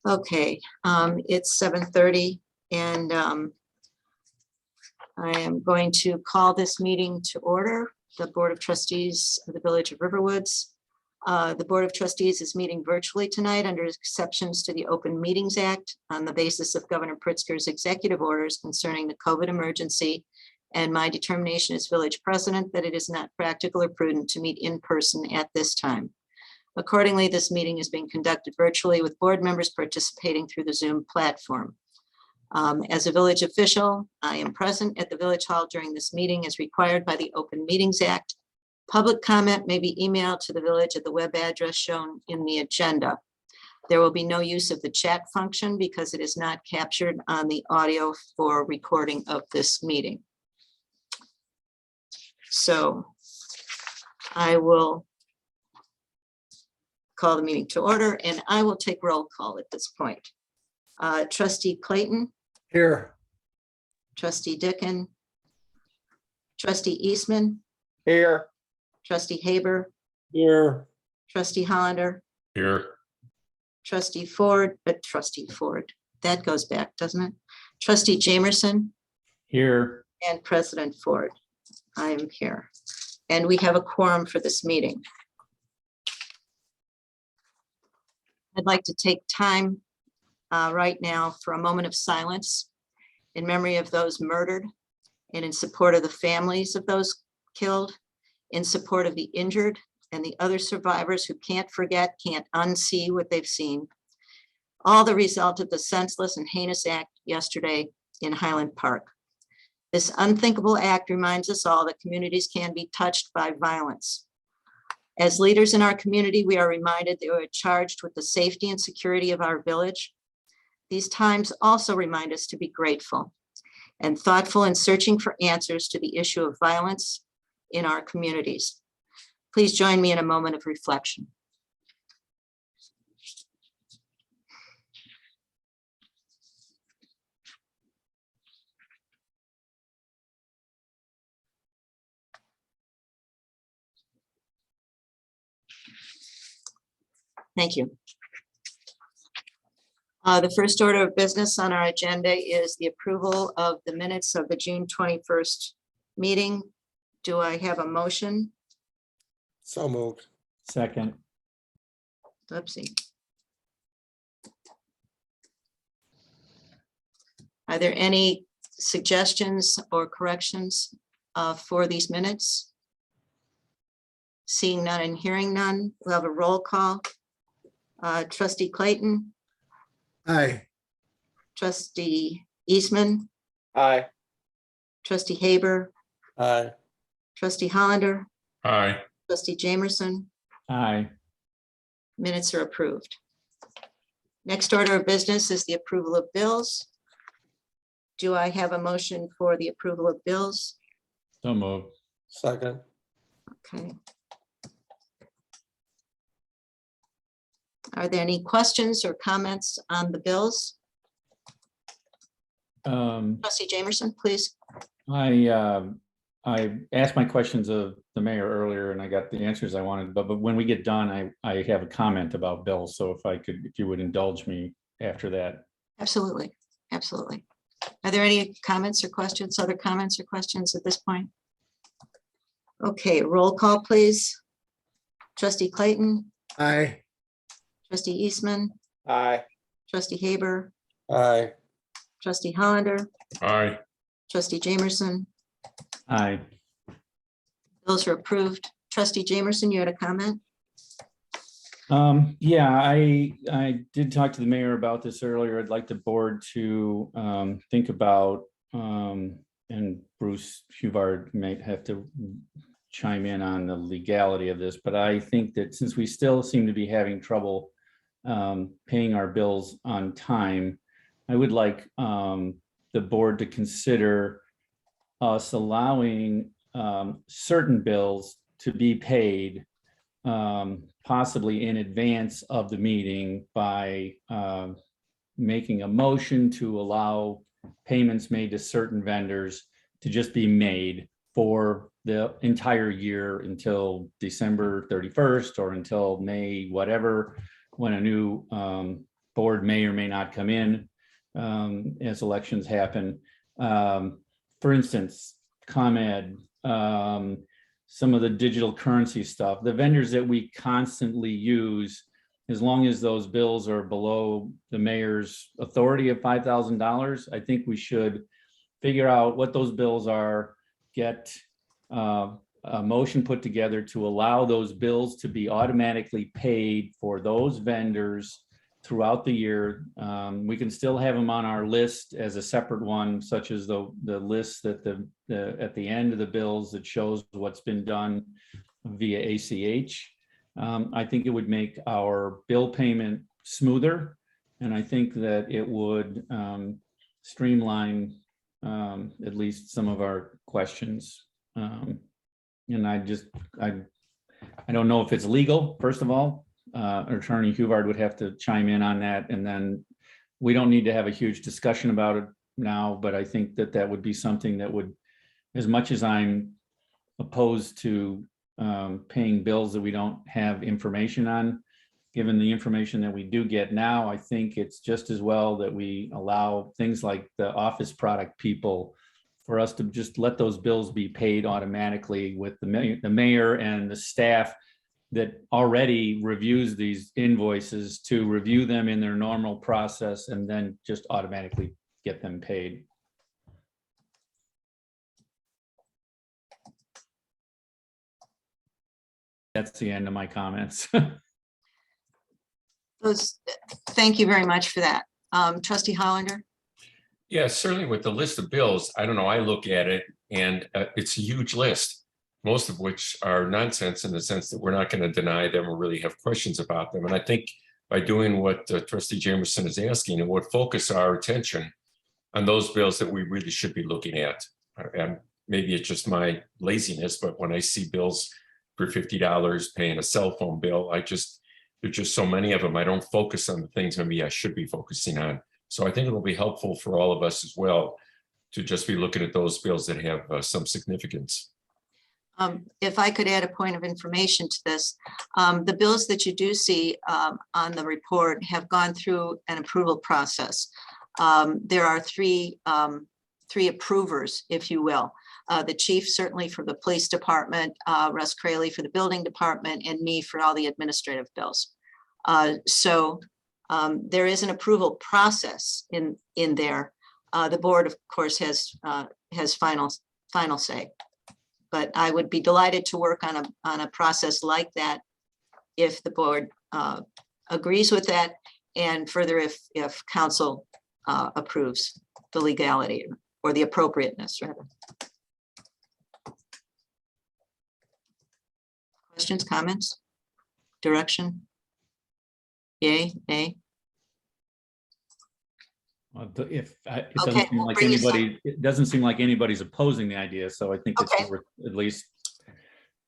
Okay, it's 7:30 and I am going to call this meeting to order. The Board of Trustees of the Village of Riverwoods. The Board of Trustees is meeting virtually tonight under exceptions to the Open Meetings Act on the basis of Governor Pritzker's executive orders concerning the COVID emergency and my determination as village president that it is not practical or prudent to meet in person at this time. Accordingly, this meeting is being conducted virtually with board members participating through the Zoom platform. As a village official, I am present at the Village Hall during this meeting as required by the Open Meetings Act. Public comment may be emailed to the village at the web address shown in the agenda. There will be no use of the chat function because it is not captured on the audio for recording of this meeting. So I will call the meeting to order and I will take roll call at this point. Trustee Clayton. Here. Trustee Dickin. Trustee Eastman. Here. Trustee Haber. Here. Trustee Hollander. Here. Trustee Ford, that goes back, doesn't it? Trustee Jamerson Here. and President Ford. I am here. And we have a quorum for this meeting. I'd like to take time right now for a moment of silence in memory of those murdered and in support of the families of those killed, in support of the injured and the other survivors who can't forget, can't unsee what they've seen. All the result of the senseless and heinous act yesterday in Highland Park. This unthinkable act reminds us all that communities can be touched by violence. As leaders in our community, we are reminded that we are charged with the safety and security of our village. These times also remind us to be grateful and thoughtful in searching for answers to the issue of violence in our communities. Please join me in a moment of reflection. Thank you. The first order of business on our agenda is the approval of the minutes of the June 21st meeting. Do I have a motion? So moved. Second. Oopsie. Are there any suggestions or corrections for these minutes? Seeing none and hearing none, we'll have a roll call. Trustee Clayton, Aye. Trustee Eastman, Aye. Trustee Haber, Aye. Trustee Hollander, Aye. Trustee Jamerson. Aye. Minutes are approved. Next order of business is the approval of bills. Do I have a motion for the approval of bills? So moved. Second. Okay. Are there any questions or comments on the bills? Trustee Jamerson, please. I asked my questions of the mayor earlier and I got the answers I wanted, but when we get done, I have a comment about bills. So if you would indulge me after that. Absolutely, absolutely. Are there any comments or questions, other comments or questions at this point? Okay, roll call, please. Trustee Clayton, Aye. Trustee Eastman, Aye. Trustee Haber, Aye. Trustee Hollander, Aye. Trustee Jamerson. Aye. Bills are approved. Trustee Jamerson, you had a comment? Yeah, I did talk to the mayor about this earlier. I'd like the board to think about, and Bruce Huvard might have to chime in on the legality of this, but I think that since we still seem to be having trouble paying our bills on time, I would like the board to consider us allowing certain bills to be paid possibly in advance of the meeting by making a motion to allow payments made to certain vendors to just be made for the entire year until December 31st or until May, whatever, when a new board may or may not come in as elections happen. For instance, ComEd, some of the digital currency stuff, the vendors that we constantly use, as long as those bills are below the mayor's authority of $5,000, I think we should figure out what those bills are, get a motion put together to allow those bills to be automatically paid for those vendors throughout the year. We can still have them on our list as a separate one, such as the list that at the end of the bills that shows what's been done via ACH. I think it would make our bill payment smoother, and I think that it would streamline at least some of our questions. And I don't know if it's legal, first of all. Attorney Huvard would have to chime in on that, and then we don't need to have a huge discussion about it now, but I think that that would be something that would, as much as I'm opposed to paying bills that we don't have information on, given the information that we do get now, I think it's just as well that we allow things like the office product people for us to just let those bills be paid automatically with the mayor and the staff that already reviews these invoices to review them in their normal process and then just automatically get them paid. That's the end of my comments. Thank you very much for that. Trustee Hollander? Yeah, certainly with the list of bills, I don't know, I look at it and it's a huge list, most of which are nonsense in the sense that we're not going to deny them or really have questions about them. And I think by doing what Trustee Jamerson is asking, it would focus our attention on those bills that we really should be looking at. And maybe it's just my laziness, but when I see bills for $50 paying a cell phone bill, there's just so many of them. I don't focus on the things maybe I should be focusing on. So I think it'll be helpful for all of us as well to just be looking at those bills that have some significance. If I could add a point of information to this, the bills that you do see on the report have gone through an approval process. There are three approvers, if you will. The chief certainly for the police department, Russ Craley for the building department, and me for all the administrative bills. So there is an approval process in there. The board, of course, has final say. But I would be delighted to work on a process like that if the board agrees with that, and further if council approves the legality or the appropriateness, rather. Questions, comments, direction? Yay, nay? Well, it Okay, we'll bring you some. it doesn't seem like anybody's opposing the idea, so I think it's Okay. worth at least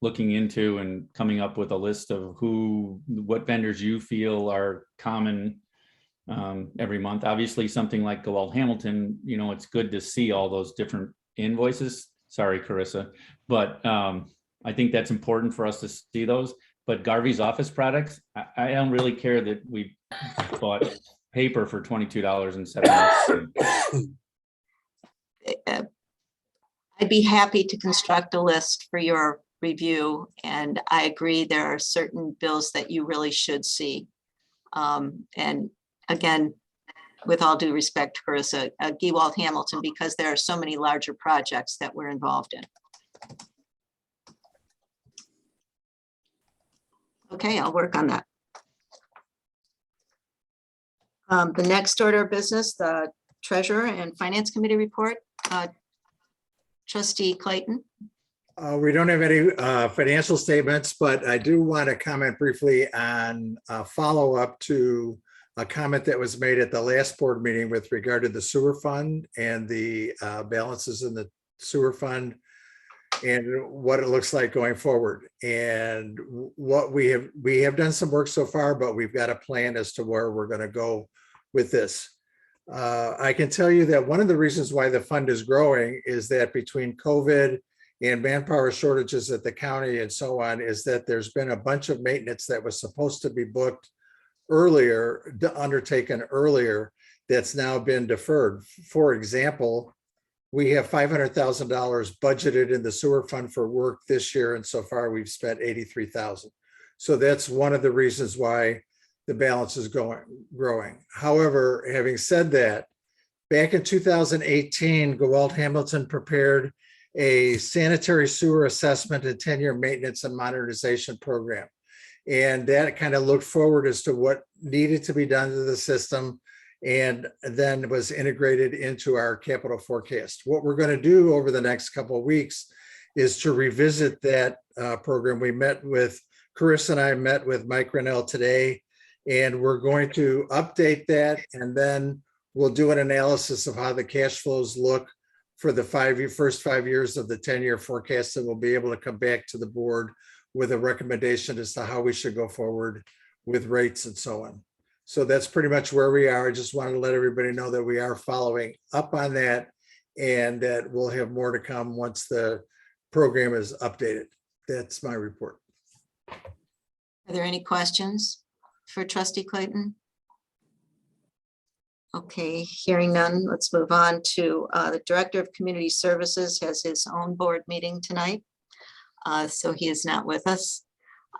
looking into and coming up with a list of what vendors you feel are common every month. Obviously, something like Gowalt Hamilton, it's good to see all those different invoices. Sorry, Carissa, but I think that's important for us to see those. But Garvey's office products, I don't really care that we bought paper for $22.07. I'd be happy to construct a list for your review, and I agree there are certain bills that you really should see. And again, with all due respect, Carissa, Gowalt Hamilton, because there are so many larger projects that we're involved in. Okay, I'll work on that. The next order of business, the Treasurer and Finance Committee report. Trustee Clayton. We don't have any financial statements, but I do want to comment briefly on a follow-up to a comment that was made at the last board meeting with regard to the sewer fund and the balances in the sewer fund and what it looks like going forward. And what we have done some work so far, but we've got a plan as to where we're going to go with this. I can tell you that one of the reasons why the fund is growing is that between COVID and manpower shortages at the county and so on, is that there's been a bunch of maintenance that was supposed to be booked earlier, undertaken earlier, that's now been deferred. For example, we have $500,000 budgeted in the sewer fund for work this year, and so far we've spent 83,000. So that's one of the reasons why the balance is growing. However, having said that, back in 2018, Gewalt Hamilton prepared a sanitary sewer assessment and 10-year maintenance and modernization program. And that kind of looked forward as to what needed to be done to the system, and then was integrated into our capital forecast. What we're going to do over the next couple of weeks is to revisit that program. We met with, Chris and I met with Mike Rennell today, and we're going to update that, and then we'll do an analysis of how the cash flows look for the first 5 years of the 10-year forecast, and we'll be able to come back to the board with a recommendation as to how we should go forward with rates and so on. So that's pretty much where we are. I just wanted to let everybody know that we are following up on that, and that we'll have more to come once the program is updated. That's my report. Are there any questions for Trustee Clayton? Okay, hearing none, let's move on to the Director of Community Services has his own board meeting tonight. So he is not with us.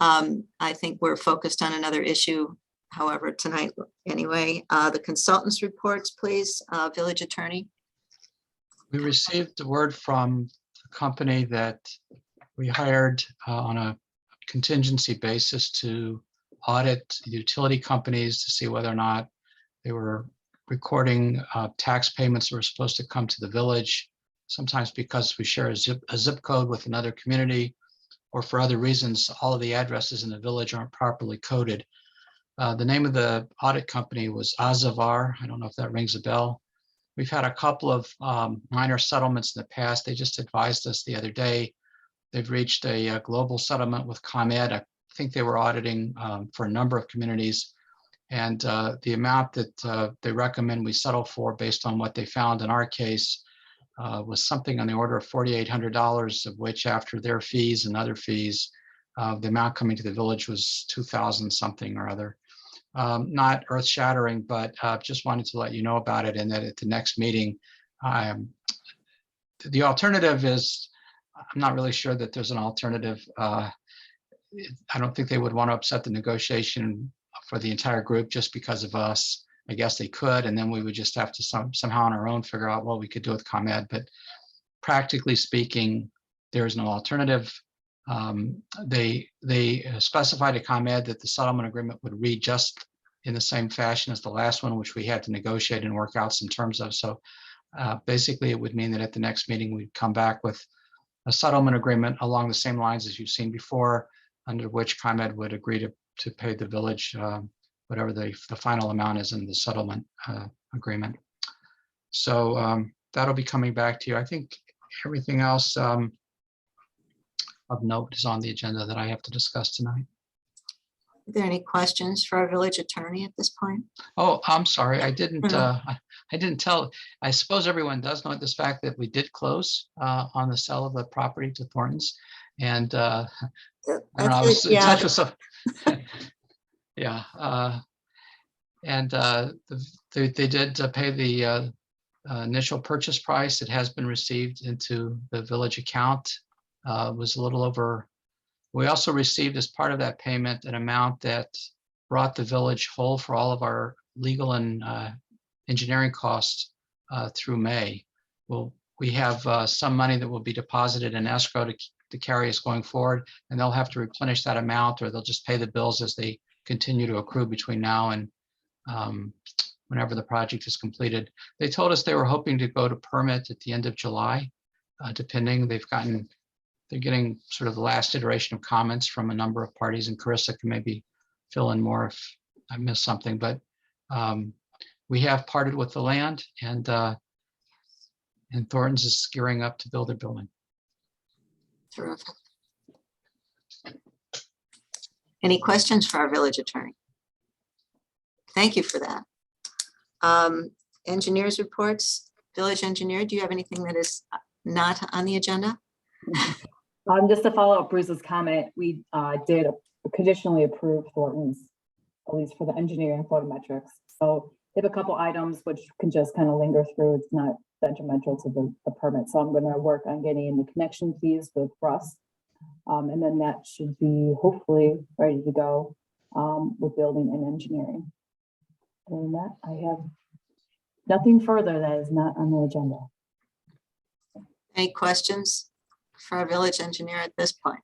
I think we're focused on another issue, however, tonight anyway. The consultants reports, please, Village Attorney. We received word from the company that we hired on a contingency basis to audit utility companies to see whether or not they were recording tax payments that were supposed to come to the village, sometimes because we share a zip code with another community, or for other reasons, all of the addresses in the village aren't properly coded. The name of the audit company was Azavar. I don't know if that rings a bell. We've had a couple of minor settlements in the past. They just advised us the other day they've reached a global settlement with ComEd. I think they were auditing for a number of communities. And the amount that they recommend we settle for based on what they found in our case was something on the order of $4,800, of which after their fees and other fees, the amount coming to the village was 2,000 something or other. Not earth shattering, but just wanted to let you know about it, and that at the next meeting, the alternative is, I'm not really sure that there's an alternative. I don't think they would want to upset the negotiation for the entire group just because of us. I guess they could, and then we would just have to somehow on our own figure out what we could do with ComEd. But practically speaking, there is no alternative. They specified to ComEd that the settlement agreement would read just in the same fashion as the last one, which we had to negotiate and work out some terms of. So basically, it would mean that at the next meeting, we'd come back with a settlement agreement along the same lines as you've seen before, under which ComEd would agree to pay the village whatever the final amount is in the settlement agreement. So that'll be coming back to you. I think everything else of note is on the agenda that I have to discuss tonight. Are there any questions for our village attorney at this point? Oh, I'm sorry. I didn't tell. I suppose everyone does know this fact that we did close on the sale of the property to Thornton's, and I don't know, I was in touch with some. Yeah, and they did pay the initial purchase price. It has been received into the village account. Was a little over. We also received as part of that payment an amount that brought the village whole for all of our legal and engineering costs through May. Well, we have some money that will be deposited in escrow to carry us going forward, and they'll have to replenish that amount, or they'll just pay the bills as they continue to accrue between now and whenever the project is completed. They told us they were hoping to go to permit at the end of July, depending. They're getting sort of the last iteration of comments from a number of parties, and Carissa can maybe fill in more if I missed something, but we have parted with the land, and Thornton's is gearing up to build their building. Terrific. Any questions for our village attorney? Thank you for that. Engineers reports, village engineer, do you have anything that is not on the agenda? Just to follow up Bruce's comment, we did conditionally approve Thornton's at least for the engineering and photometrics. So they have a couple items which can just kind of linger through. It's not detrimental to the permit. So I'm going to work on getting the connection fees with Russ. And then that should be hopefully ready to go with building and engineering. Other than that, I have nothing further that is not on the agenda. Any questions for our village engineer at this point?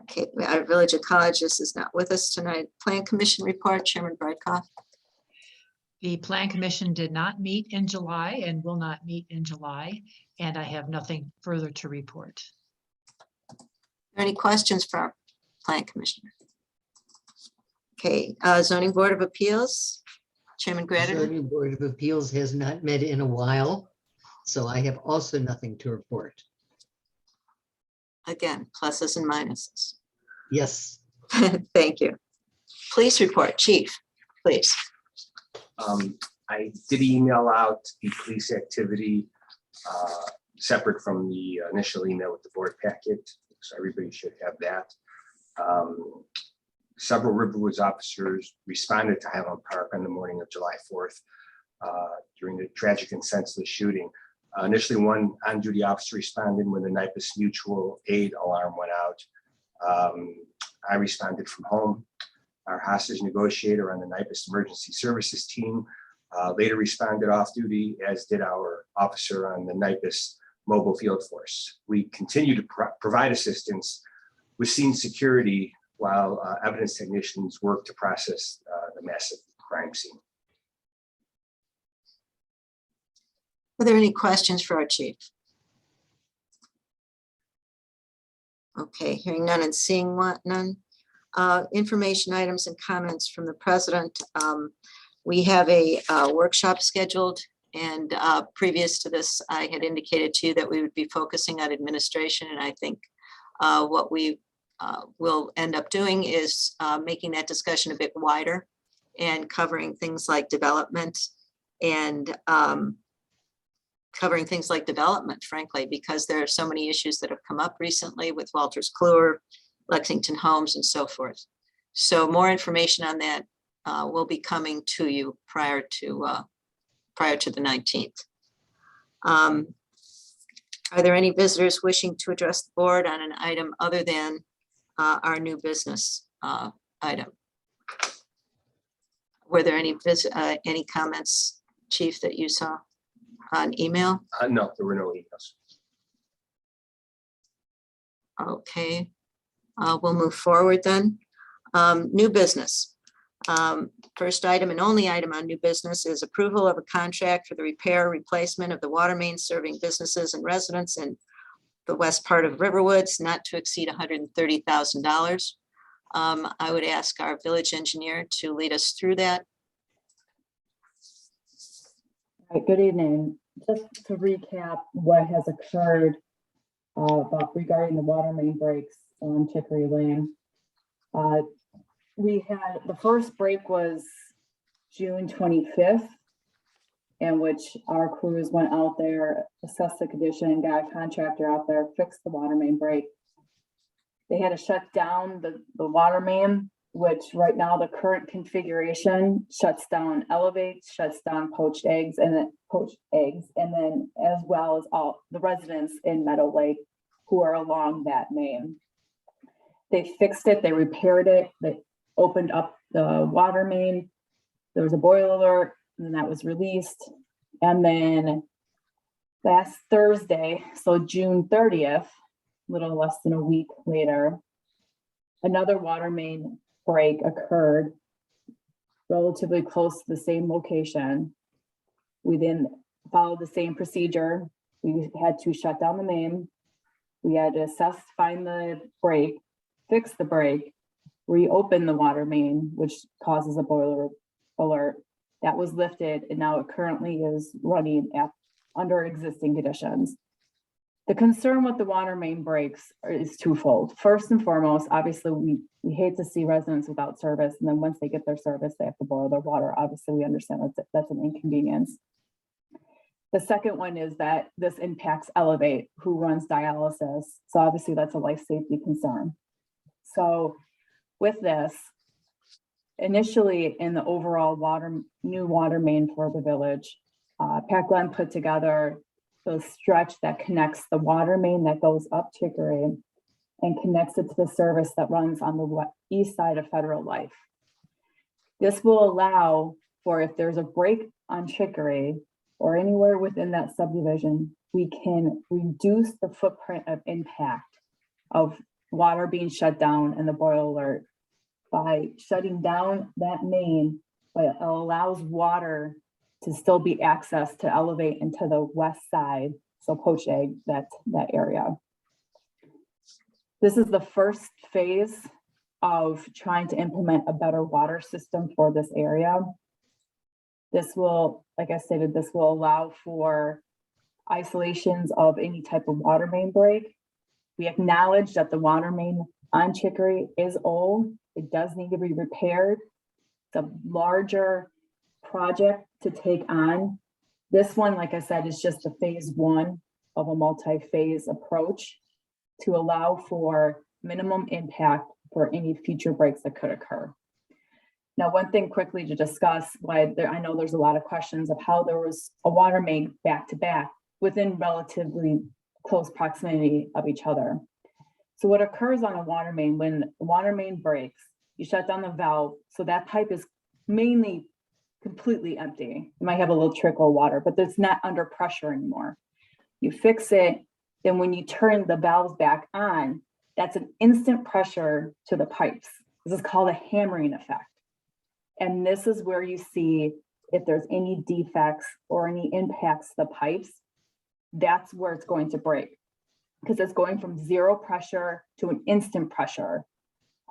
Okay, our village ecologist is not with us tonight. Plan Commission report, Chairman Brightcott. The Plan Commission did not meet in July and will not meet in July, and I have nothing further to report. Any questions for our Plan Commissioner? Okay, Zoning Board of Appeals, Chairman Grady. Zoning Board of Appeals has not met in a while, so I have also nothing to report. Again, pluses and minuses. Yes, Thank you. Police report, Chief, please. I did email out the police activity separate from the initial email with the board packet, so everybody should have that. Several Riverwoods officers responded to Highland Park on the morning of July 4th during the tragic and senseless shooting. Initially, one on-duty officer responded when the NIPUS mutual aid alarm went out. I responded from home. Our hostage negotiator on the NIPUS emergency services team later responded off duty, as did our officer on the NIPUS mobile field force. We continue to provide assistance with scene security while evidence technicians work to process the massive crime scene. Are there any questions for our chief? Okay, hearing none and seeing none. Information items and comments from the president. We have a workshop scheduled, and previous to this, I had indicated to you that we would be focusing on administration, and I think what we will end up doing is making that discussion a bit wider and covering things like development and frankly, because there are so many issues that have come up recently with Walters Kluwer, Lexington Homes, and so forth. So more information on that will be coming to you prior to the 19th. Are there any visitors wishing to address the board on an item other than our new business item? Were there any comments, Chief, that you saw on email? No, there were no emails. Okay, we'll move forward then. New business. First item and only item on new business is approval of a contract for the repair replacement of the water main serving businesses and residents in the west part of Riverwoods, not to exceed $130,000. I would ask our village engineer to lead us through that. All right, good evening. Just to recap what has occurred regarding the water main breaks on Chicory Lane. We had the first break was June 25th, in which our crews went out there, assessed the condition, got a contractor out there, fixed the water main break. They had to shut down the water main, which right now the current configuration shuts down elevates, shuts down poached eggs, and then as well as all the residents in Meadow Lake who are along that main. They fixed it, they repaired it, they opened up the water main. There was a boil alert, and that was released. And then last Thursday, so June 30th, a little less than a week later, another water main break occurred relatively close to the same location. We then followed the same procedure. We had to shut down the main. We had to assess, find the break, fix the break, reopen the water main, which causes a boiler alert. That was lifted, and now it currently is running under existing conditions. The concern with the water main breaks is twofold. First and foremost, obviously, we hate to see residents without service, and then once they get their service, they have to boil their water. Obviously, we understand that's an inconvenience. The second one is that this impacts Elevate, who runs dialysis. So obviously, that's a life safety concern. So with this, initially in the overall new water main for the village, Pat Glenn put together the stretch that connects the water main that goes up Chicory and connects it to the service that runs on the east side of Federal Life. This will allow for, if there's a break on Chicory or anywhere within that subdivision, we can reduce the footprint of impact of water being shut down and the boil alert by shutting down that main, but it allows water to still be accessed to elevate into the west side. So Pocheg, that area. This is the first phase of trying to implement a better water system for this area. This will, like I stated, this will allow for isolations of any type of water main break. We acknowledge that the water main on Chicory is old. It does need to be repaired. It's a larger project to take on. This one, like I said, is just a phase one of a multi-phase approach to allow for minimum impact for any future breaks that could occur. Now, one thing quickly to discuss, why I know there's a lot of questions of how there was a water main back to back within relatively close proximity of each other. So what occurs on a water main, when the water main breaks, you shut down the valve, so that pipe is mainly completely empty. You might have a little trickle of water, but it's not under pressure anymore. You fix it, then when you turn the valves back on, that's an instant pressure to the pipes. This is called a hammering effect. And this is where you see if there's any defects or any impacts to the pipes, that's where it's going to break, because it's going from zero pressure to an instant pressure.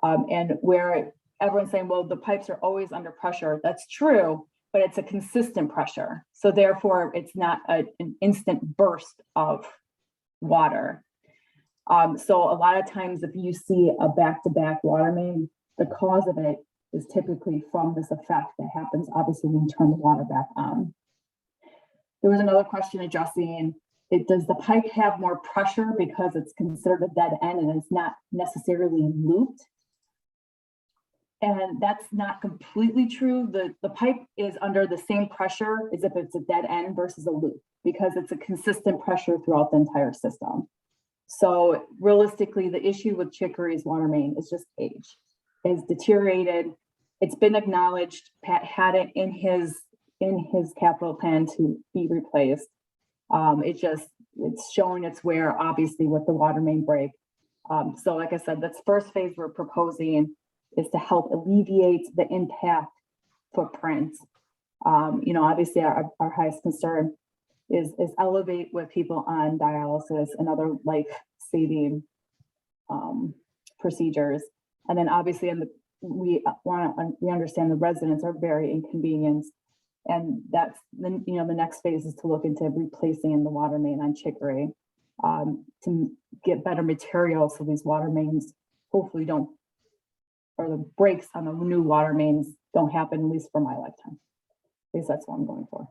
And where everyone's saying, well, the pipes are always under pressure. That's true, but it's a consistent pressure. So therefore, it's not an instant burst of water. So a lot of times if you see a back-to-back water main, the cause of it is typically from this effect that happens, obviously, when you turn the water back on. There was another question addressing, does the pipe have more pressure because it's considered a dead end and it's not necessarily looped? And that's not completely true. The pipe is under the same pressure as if it's a dead end versus a loop, because it's a consistent pressure throughout the entire system. So realistically, the issue with Chicory's water main is just age. It's deteriorated. It's been acknowledged. Pat had it in his capital plan to be replaced. It's showing its wear, obviously, with the water main break. So like I said, that's first phase we're proposing is to help alleviate the impact footprint. Obviously our highest concern is elevate with people on dialysis and other life-saving procedures. And then obviously we understand the residents are very inconvenienced. And that's the next phase is to look into replacing the water main on Chicory to get better material so these water mains hopefully don't, or the breaks on the new water mains don't happen, at least for my lifetime. At least that's what I'm going for.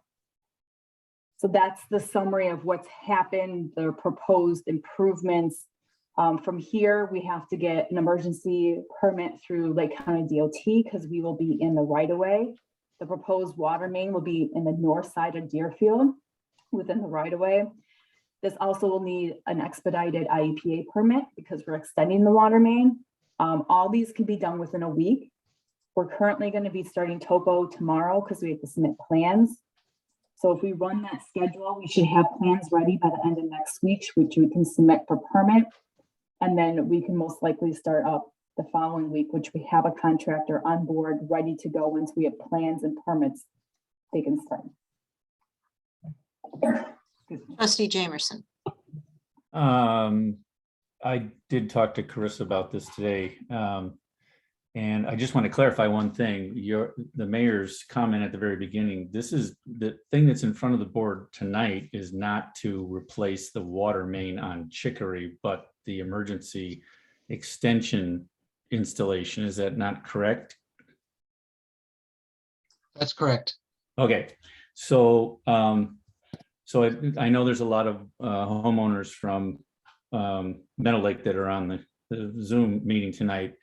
So that's the summary of what's happened, the proposed improvements. From here, we have to get an emergency permit through Lake County DOT because we will be in the right of way. The proposed water main will be in the north side of Deerfield within the right of way. This also will need an expedited IEPA permit because we're extending the water main. All these can be done within a week. We're currently going to be starting topo tomorrow because we have to submit plans. So if we run that schedule, we should have plans ready by the end of next week, which we can submit for permit. And then we can most likely start up the following week, which we have a contractor on board ready to go. Once we have plans and permits, they can start. Trustee Jamerson. I did talk to Carissa about this today. And I just want to clarify one thing. The mayor's comment at the very beginning, this is the thing that's in front of the board tonight is not to replace the water main on Chicory, but the emergency extension installation. Is that not correct? That's correct. Okay, so I know there's a lot of homeowners from Meadow Lake that are on the Zoom meeting tonight.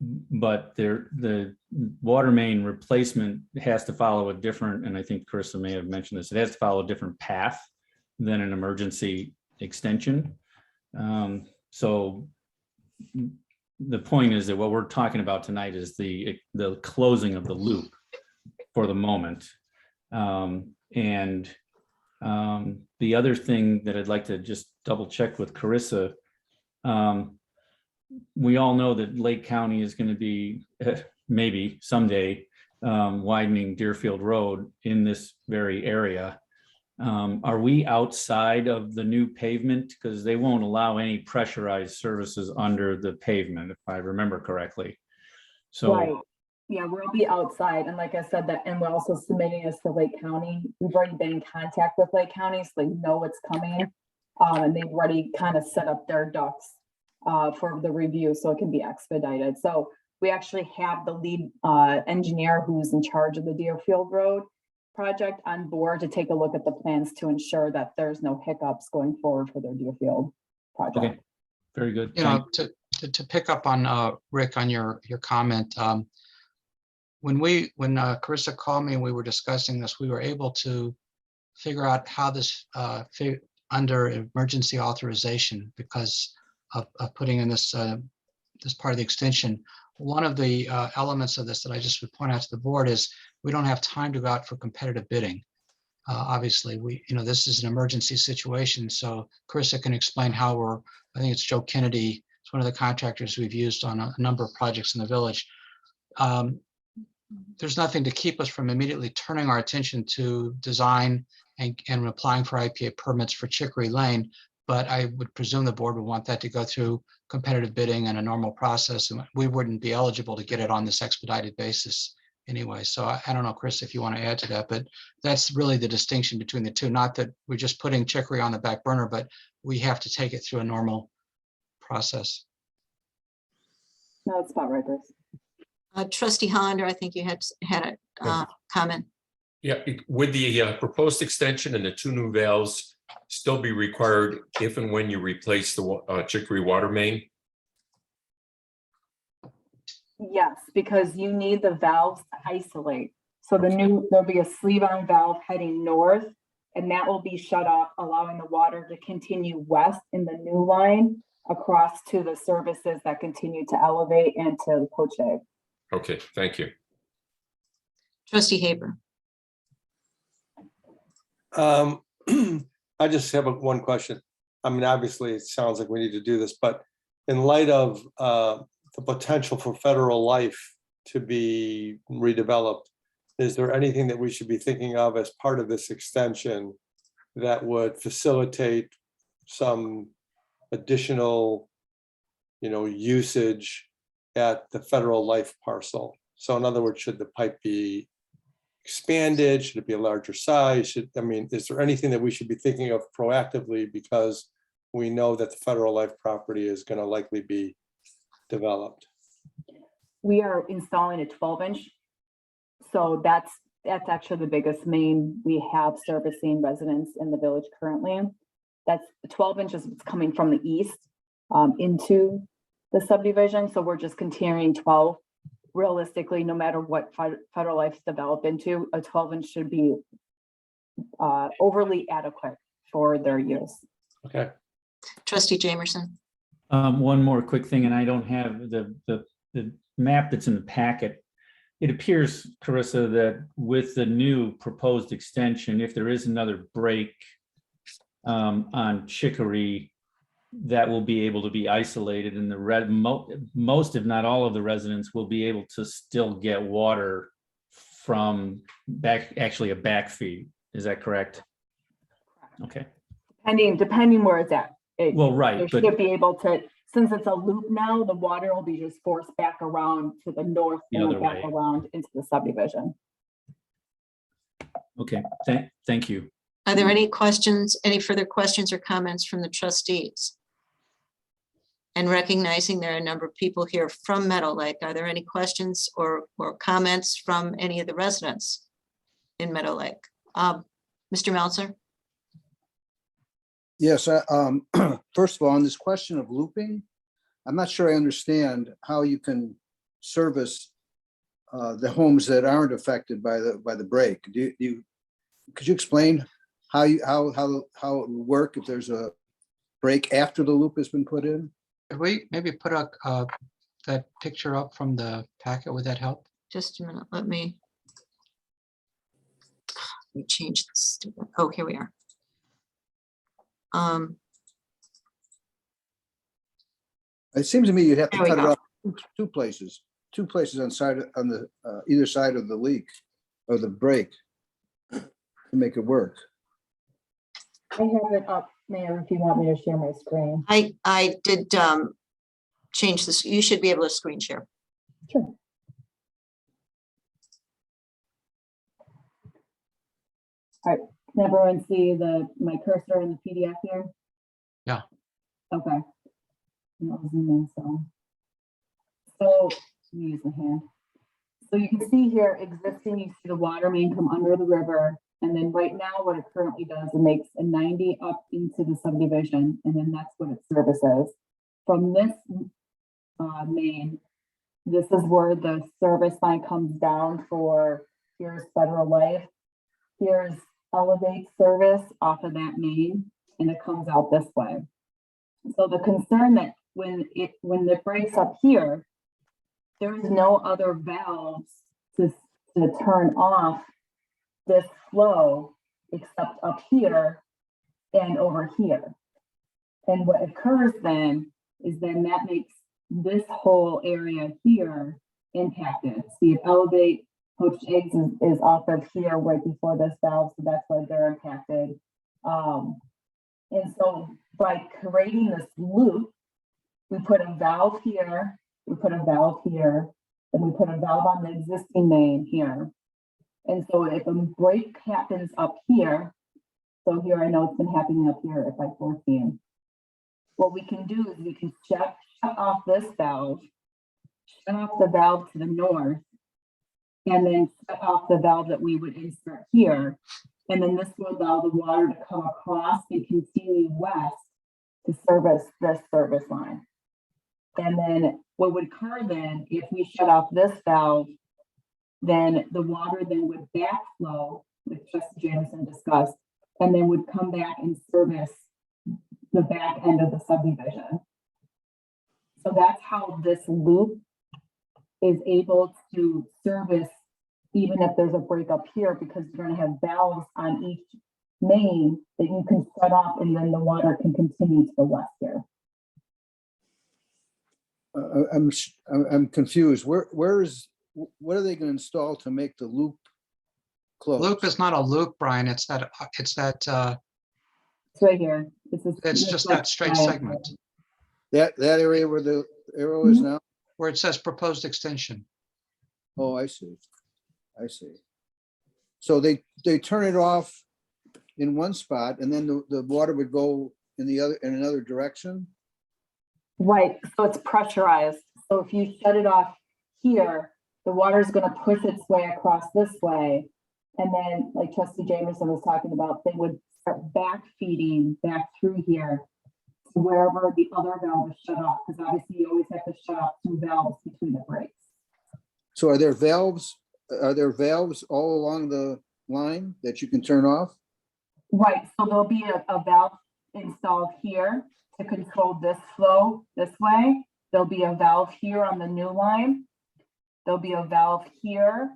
But the water main replacement has to follow a different, and I think Carissa may have mentioned this, it has to follow a different path than an emergency extension. So the point is that what we're talking about tonight is the closing of the loop for the moment. The other thing that I'd like to just double check with Carissa, we all know that Lake County is going to be maybe someday widening Deerfield Road in this very area. Are we outside of the new pavement? Because they won't allow any pressurized services under the pavement, if I remember correctly. So, Right. Yeah, we'll be outside. And like I said, that, and we're also submitting this to Lake County. We've already been in contact with Lake County, so they know what's coming. And they've already kind of set up their ducks for the review so it can be expedited. So we actually have the lead engineer who's in charge of the Deerfield Road project on board to take a look at the plans to ensure that there's no hiccups going forward for their Deerfield project. okay, very good. You know, to pick up on Rick, on your comment, when Carissa called me and we were discussing this, we were able to figure out how this under emergency authorization because of putting in this this part of the extension. One of the elements of this that I just would point out to the board is we don't have time to go out for competitive bidding. Obviously, this is an emergency situation, so Carissa can explain how I think it's Joe Kennedy, it's one of the contractors we've used on a number of projects in the village. There's nothing to keep us from immediately turning our attention to design and applying for IPA permits for Chicory Lane. But I would presume the board would want that to go through competitive bidding and a normal process. And we wouldn't be eligible to get it on this expedited basis anyway. So I don't know, Chris, if you want to add to that, but that's really the distinction between the two. Not that we're just putting Chicory on the back burner, but we have to take it through a normal process. No, that's about right, Bruce. Trustee Hollander, I think you had a comment. Yeah, would the proposed extension and the two new valves still be required if and when you replace the Chicory water main? Yes, because you need the valves to isolate. So there'll be a sleeve-on valve heading north, and that will be shut off, allowing the water to continue west in the new line across to the services that continue to Elevate and to Poche. Okay, thank you. Trustee Haber. I just have one question. I mean, obviously, it sounds like we need to do this, but in light of the potential for Federal Life to be redeveloped, is there anything that we should be thinking of as part of this extension that would facilitate some additional, usage at the Federal Life parcel? So in other words, should the pipe be expanded? Should it be a larger size? Is there anything that we should be thinking of proactively, because we know that the Federal Life property is going to likely be developed? We are installing a 12-inch. So that's actually the biggest main we have servicing residents in the village currently. That's 12 inches coming from the east into the subdivision. So we're just continuing 12. Realistically, no matter what Federal Life's developed into, a 12-inch should be overly adequate for their use. Okay. Trustee Jamerson. One more quick thing, and I don't have the map that's in the packet. It appears, Carissa, that with the new proposed extension, if there is another break on Chicory, that will be able to be isolated, and most, if not all, of the residents will be able to still get water from actually a back feed. Is that correct? Okay. Depending where it's at. Well, right, They but should be able to, since it's a loop now, the water will be just forced back around to the north The and other back way. around into the subdivision. okay. Thank you. Are there any further questions or comments from the trustees? And recognizing there are a number of people here from Meadow Lake, are there any questions or comments from any of the residents in Meadow Lake? Mr. Meltzer? Yes, first of all, on this question of looping, I'm not sure I understand how you can service the homes that aren't affected by the break. Could you explain how it would work if there's a break after the loop has been put in? Could we maybe put that picture up from the packet? Would that help? Just a minute, let me change this. Oh, here we are. It seems to me you'd have to There we cut it go. off two places on the either side of the leak or the break to make it work. I have it up, Mayor, if you want me to share my screen. I did change this. You should be able to screen share. Sure. All right, can everyone see my cursor in the PDF here? Yeah. Okay. And I'll zoom in some. So, let me use the hand. So you can see here, existing, you see the water main come under the river. And then right now, what it currently does, it makes a 90 up into the subdivision, and then that's what it services. From this main, this is where the service line comes down for, here's Federal Life. Here's Elevate service off of that main, and it comes out this way. So the concern that when it breaks up here, there's no other valves to turn off this flow except up here and over here. And what occurs then is then that makes this whole area here impacted. See, if Elevate Poached Eggs is off of here right before this valve, so that's why they're impacted. And so by creating this loop, we put a valve here, we put a valve here, and we put a valve on the existing main here. And so if a break happens up here, so here I know it's been happening up here at 14. What we can do is we can shut off this valve, shut off the valve to the north, and then shut off the valve that we would insert here. And then this will allow the water to come across and continue west to service this service line. And then what would occur then, if we shut off this valve, then the water then would backflow, which Trustee Jameson discussed, and then would come back and service the back end of the subdivision. So that's how this loop is able to service even if there's a break up here, because you're going to have valves on each main that you can shut off, and then the water can continue to the west here. I'm confused. What are they going to install to make the loop close? Loop is not a loop, Brian. It's that. It's right here. It's just that straight segment That area where the arrow is now? where it says proposed extension. Oh, I see. So they turn it off in one spot, and then the water would go in another direction? Right, so it's pressurized. So if you shut it off here, the water is going to push its way across this way. And then, like Trustee Jameson was talking about, they would start back feeding back through here to wherever the other valve is shut off, because obviously you always have to shut off two valves between the breaks. So are there valves all along the line that you can turn off? Right, so there'll be a valve installed here to control this flow this way. There'll be a valve here on the new line. There'll be a valve here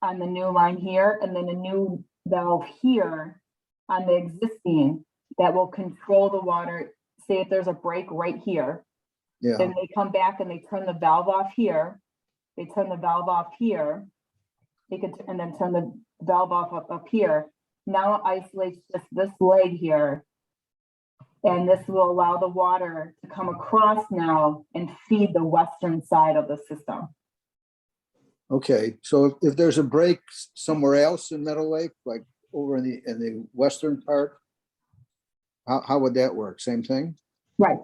on the new line here, and then a new valve here on the existing that will control the water. Say if there's a break right here, Yeah. then they come back and they turn the valve off here. They turn the valve off here. They could, and then turn the valve off up here. Now it isolates just this leg here. And this will allow the water to come across now and feed the western side of the system. Okay, so if there's a break somewhere else in Meadow Lake, like over in the western part, how would that work? Same thing? Right.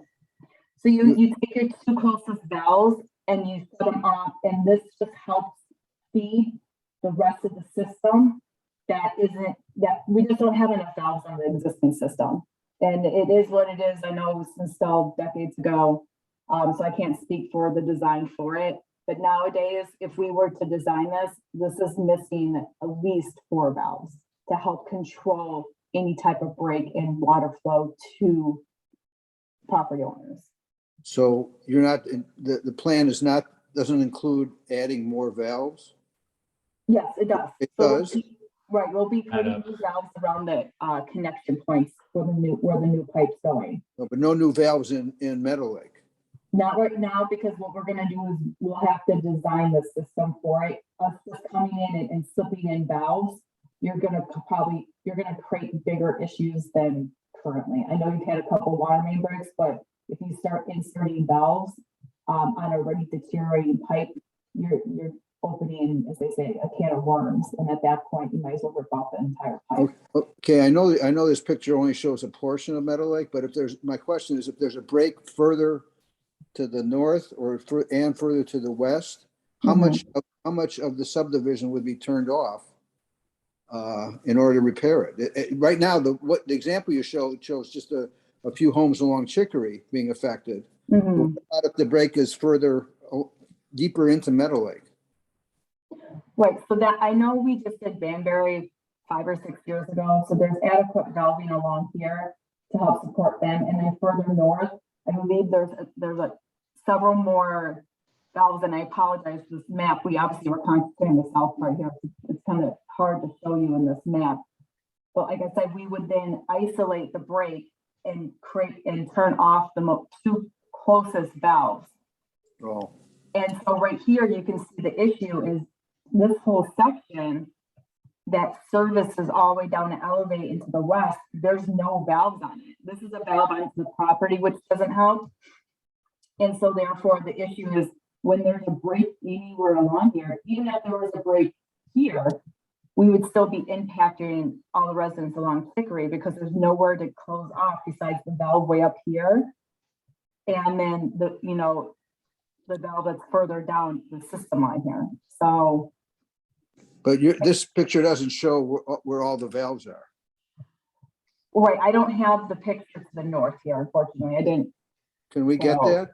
So you take your two closest valves and you shut them off, and this just helps feed the rest of the system. That we just don't have enough valves on the existing system. And it is what it is. I know it was installed decades ago, so I can't speak for the design for it. But nowadays, if we were to design this is missing at least 4 valves to help control any type of break in water flow to property owners. So you're not, the plan is not, doesn't include adding more valves? Yes, it does. It So we'll does? be- Right, we'll be putting new valves around the connection points for where the new pipe's going. No, but no new valves in Meadow Lake. Not right now, because what we're gonna do is we'll have to design the system for it. Us just coming in and slipping in valves, you're gonna create bigger issues than currently. I know you've had a couple water main breaks, but if you start inserting valves on a already deteriorating pipe, you're opening, as they say, a can of worms. And at that point, you might as well rip off the entire pipe. Okay, I know this picture only shows a portion of Meadow Lake, but my question is if there's a break further to the north and further to the west, how much of the subdivision would be turned off in order to repair it? Right now, the example you showed shows just a few homes along Chicory being affected. Mhm. What about if the break is further deeper into Meadow Lake? Right, so that, I know we just did Banbury 5 or 6 years ago, so there's adequate valving along here to help support them, and then further north, I believe there's several more valves, and I apologize for this map, we obviously were concentrating the south part here, it's kind of hard to show you in this map. But like I said, we would then isolate the break and turn off the 2 closest valves. Oh, And so right here, you can see the issue is this whole section that services all the way down to Elevate into the west, there's no valves on it. This is a valve onto the property, which doesn't help. And so therefore, the issue is when there's a break anywhere along here, even if there was a break here, we would still be impacting all the residents along Chicory because there's nowhere to close off besides the valve way up here. And then the valve that's further down the system line here. So. but this picture doesn't show where all the valves are. Right, I don't have the picture to the north here, unfortunately, I didn't. Can we get No. that?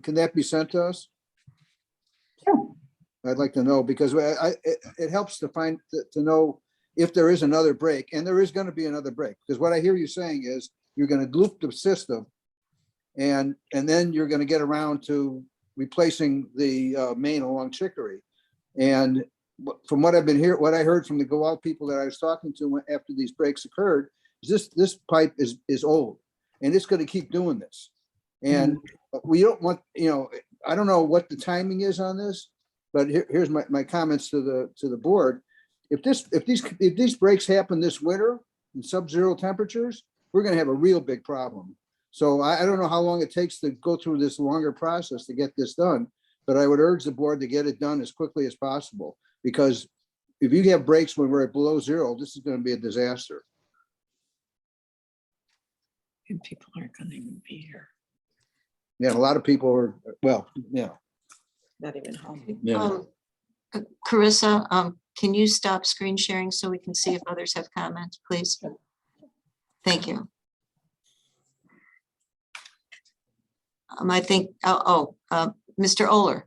Can that be sent to us? Sure. I'd like to know because it helps to know if there is another break, and there is going to be another break. Because what I hear you saying is you're going to loop the system, and then you're going to get around to replacing the main along Chicory. And from what what I heard from the Go Out people that I was talking to after these breaks occurred, is this pipe is old, and it's going to keep doing this. And we don't want, I don't know what the timing is on this, but here's my comments to the board. If these breaks happen this winter in sub-zero temperatures, we're going to have a real big problem. So I don't know how long it takes to go through this longer process to get this done, but I would urge the board to get it done as quickly as possible, because if you have breaks when we're at below zero, this is going to be a disaster. And people aren't going to even be here. Yeah, a lot of people are, well, yeah. Not even home. Yeah. Carissa, can you stop screen sharing so we can see if others have comments, please? Thank you. I think, Mr. Oler.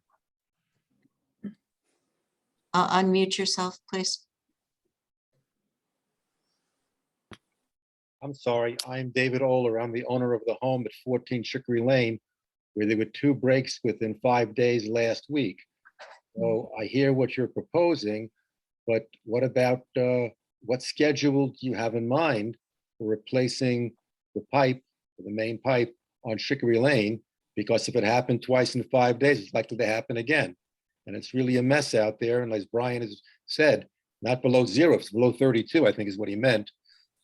Unmute yourself, please. I'm sorry, I'm David Oler. I'm the owner of the home at 14 Chicory Lane, where there were 2 breaks within 5 days last week. So I hear what you're proposing, but what about, what schedule do you have in mind for replacing the pipe, the main pipe on Chicory Lane? Because if it happened twice in 5 days, it's likely to happen again. And it's really a mess out there. And as Brian has said, not below zero, it's below 32, I think is what he meant.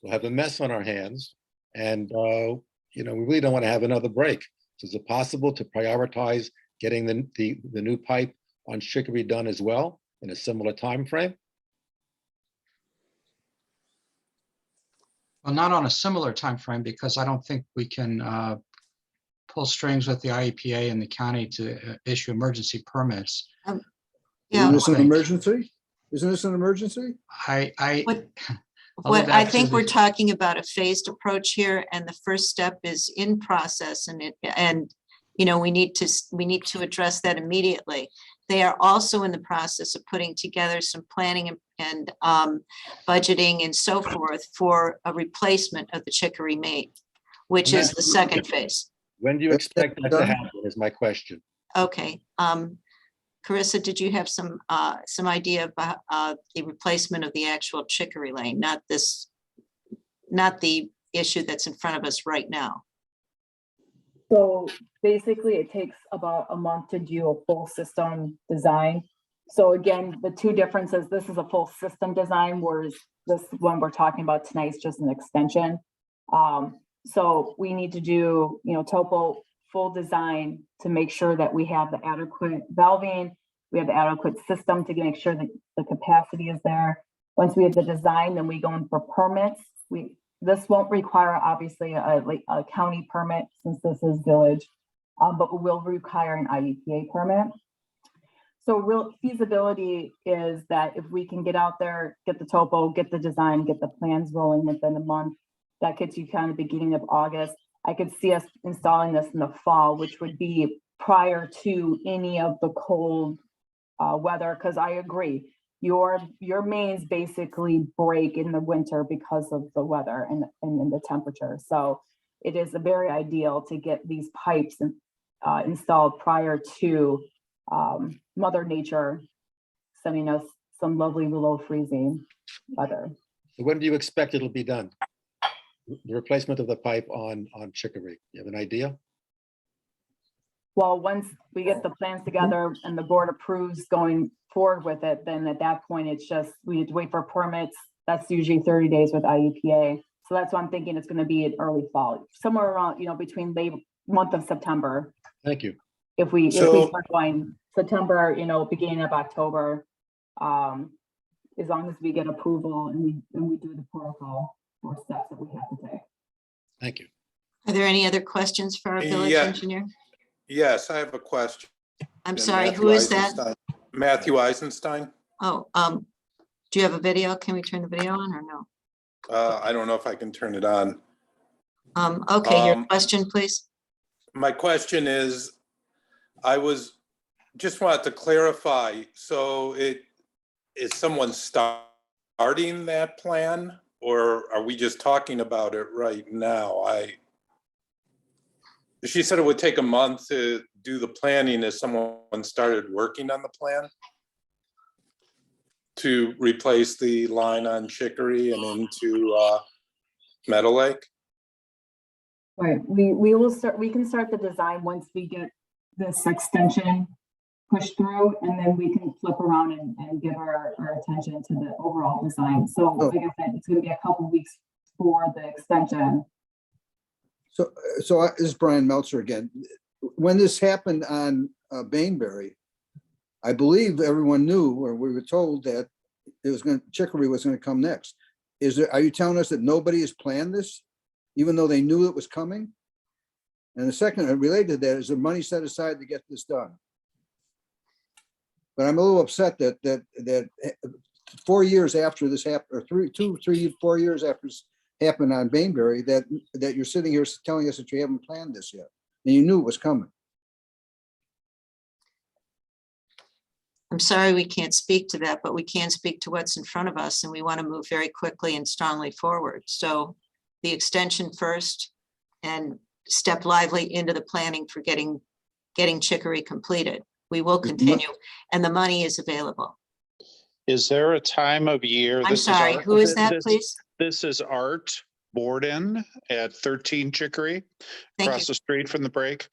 We'll have a mess on our hands. And, we really don't want to have another break. So is it possible to prioritize getting the new pipe on Chicory done as well in a similar time frame? Well, not on a similar time frame because I don't think we can pull strings with the IEPA and the county to issue emergency permits. Yeah. Isn't this an emergency? Isn't this an emergency? What I think we're talking about a phased approach here, and the first step is in process, and you know, we need to address that immediately. They are also in the process of putting together some planning and budgeting and so forth for a replacement of the Chicory Main, which is the second phase. When do you expect that to happen is my question. Okay, Carissa, did you have some idea about the replacement of the actual Chicory Lane, not the issue that's in front of us right now? So basically, it takes about a month to do a full system design. So again, the two differences, this is a full system design, whereas this one we're talking about tonight is just an extension. So we need to do, you know, topo full design to make sure that we have the adequate valving, we have the adequate system to make sure that the capacity is there. Once we have the design, then we go in for permits. This won't require obviously a county permit since this is village, but we will require an IEPA permit. So real feasibility is that if we can get out there, get the topo, get the design, get the plans rolling within a month, that gets you kind of beginning of August. I could see us installing this in the fall, which would be prior to any of the cold weather, because I agree. Your mains basically break in the winter because of the weather and the temperature. So it is very ideal to get these pipes installed prior to Mother Nature sending us some lovely below freezing weather. When do you expect it'll be done? The replacement of the pipe on Chicory. You have an idea? Well, once we get the plans together and the board approves going forward with it, then at that point, it's just, we have to wait for permits. That's usually 30 days with IEPA. So that's why I'm thinking it's going to be in early fall, somewhere around, you know, between the month of September. Thank you. If we start going September, you know, beginning of October, as long as we get approval and we do the protocol or steps that we have to take. Thank you. Are there any other questions for our village engineer? Yes, I have a question. I'm sorry, Matthew who is that? Eisenstein. Matthew Eisenstein. Oh, do you have a video? Can we turn the video on or no? I don't know if I can turn it on. Okay, your question, please. My question is, just wanted to clarify, so is someone starting that plan, or are we just talking about it right now? She said it would take a month to do the planning as someone started working on the plan to replace the line on Chicory and into Meadow Lake. Right, we can start the design once we get this extension pushed through, and then we can flip around and give our attention to the overall design. So like I said, it's gonna be a couple weeks for the extension. So this is Brian Meltzer again. When this happened on Bainbury, I believe everyone knew, or we were told that Chicory was going to come next. Are you telling us that nobody has planned this, even though they knew it was coming? And the second, related to that, is there money set aside to get this done? But I'm a little upset that 4 years after this happened, or 4 years after this happened on Bainbury, that you're sitting here telling us that you haven't planned this yet, and you knew it was coming. I'm sorry we can't speak to that, but we can speak to what's in front of us, and we want to move very quickly and strongly forward. So the extension first and step lively into the planning for getting Chicory completed. We will continue, and the money is available. Is there a time of year? I'm sorry, who is that, please? This is Art Borden at 13 Chicory, across the street from the break.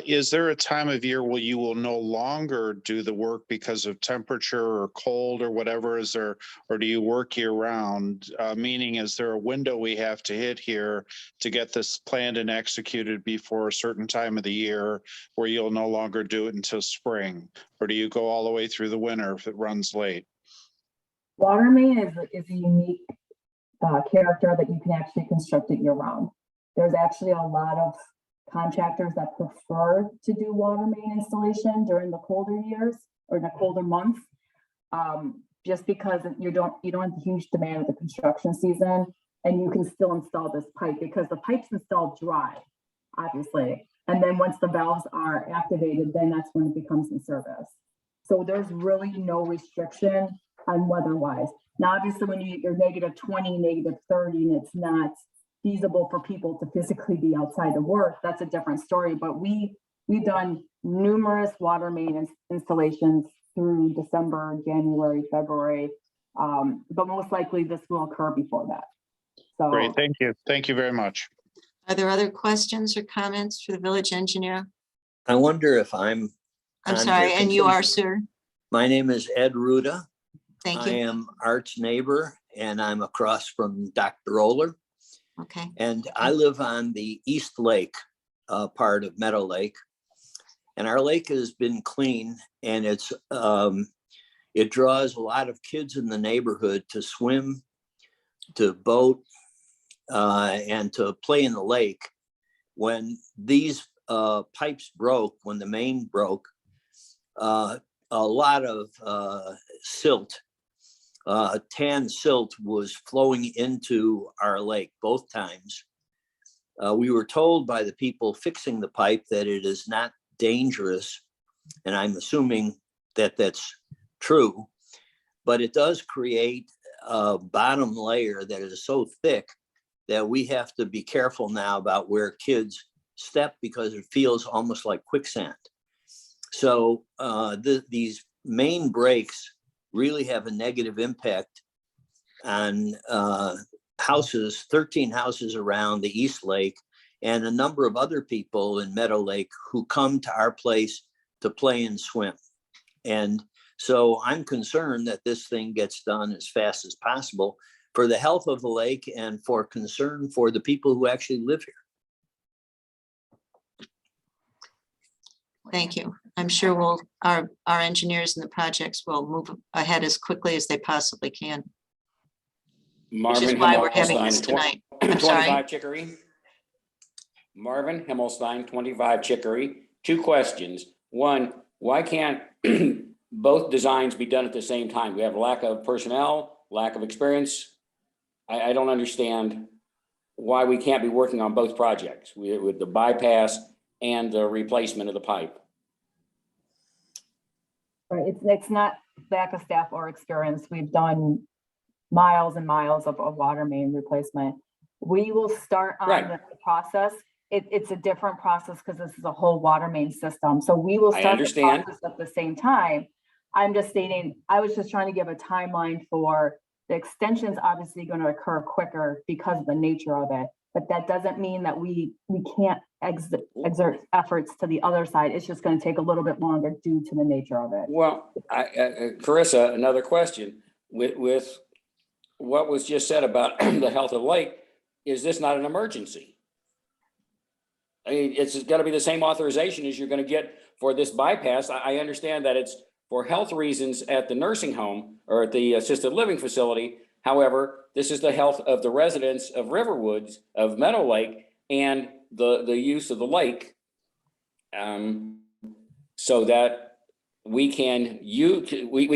Is there a time of year where you will no longer do the work because of temperature or cold or whatever? Is there, or do you work year round? Meaning, is there a window we have to hit here to get this planned and executed before a certain time of the year where you'll no longer do it until spring? Or do you go all the way through the winter if it runs late? Water main is a unique character that you can actually construct it year round. There's actually a lot of contractors that prefer to do water main installation during the colder years or the colder months, just because you don't have the huge demand of the construction season, and you can still install this pipe because the pipe's installed dry, obviously. And then once the valves are activated, then that's when it becomes in service. So there's really no restriction on weather-wise. Now, obviously, when you're -20, -30, and it's not feasible for people to physically be outside to work, that's a different story. But we've done numerous water main installations through December, January, February. But most likely this will occur before that. So Great, thank you. Thank you very much. Are there other questions or comments for the village engineer? I wonder if I'm I'm on sorry, here. and you are, sir? My name is Ed Ruda. Thank I you. am Art's neighbor and I'm across from Dr. Oler. Okay, And I live on the East Lake part of Meadow Lake. And our lake has been clean and it draws a lot of kids in the neighborhood to swim, to boat, and to play in the lake. When these pipes broke, when the main broke, a lot of silt, tan silt was flowing into our lake both times. We were told by the people fixing the pipe that it is not dangerous, and I'm assuming that that's true, but it does create a bottom layer that is so thick that we have to be careful now about where kids step because it feels almost like quicksand. So these main breaks really have a negative impact on houses, 13 houses around the East Lake, and a number of other people in Meadow Lake who come to our place to play and swim. And so I'm concerned that this thing gets done as fast as possible for the health of the lake and for concern for the people who actually live here. thank you. I'm sure our engineers and the projects will move ahead as quickly as they possibly can. Which is why we're having this tonight. I'm sorry. 25 Chicory. Marvin Himmelstein, 25 Chicory. Two questions. One, why can't both designs be done at the same time? We have a lack of personnel, lack of experience. I don't understand why we can't be working on both projects with the bypass and the replacement of the pipe. Right, it's not lack of staff or experience. We've done miles and miles of water main replacement. We will start on Right. the process. It's a different process because this is a whole water main system. So we will I start the understand. process at the same time. I'm just stating, I was just trying to give a timeline for the extension's obviously going to occur quicker because of the nature of it. But that doesn't mean that we can't exert efforts to the other side. It's just going to take a little bit longer due to the nature of it. Well, Carissa, another question with what was just said about the health of the lake. Is this not an emergency? I mean, it's got to be the same authorization as you're going to get for this bypass. I understand that it's for health reasons at the nursing home or at the assisted living facility. However, this is the health of the residents of Riverwoods, of Meadow Lake, and the use of the lake, so that we can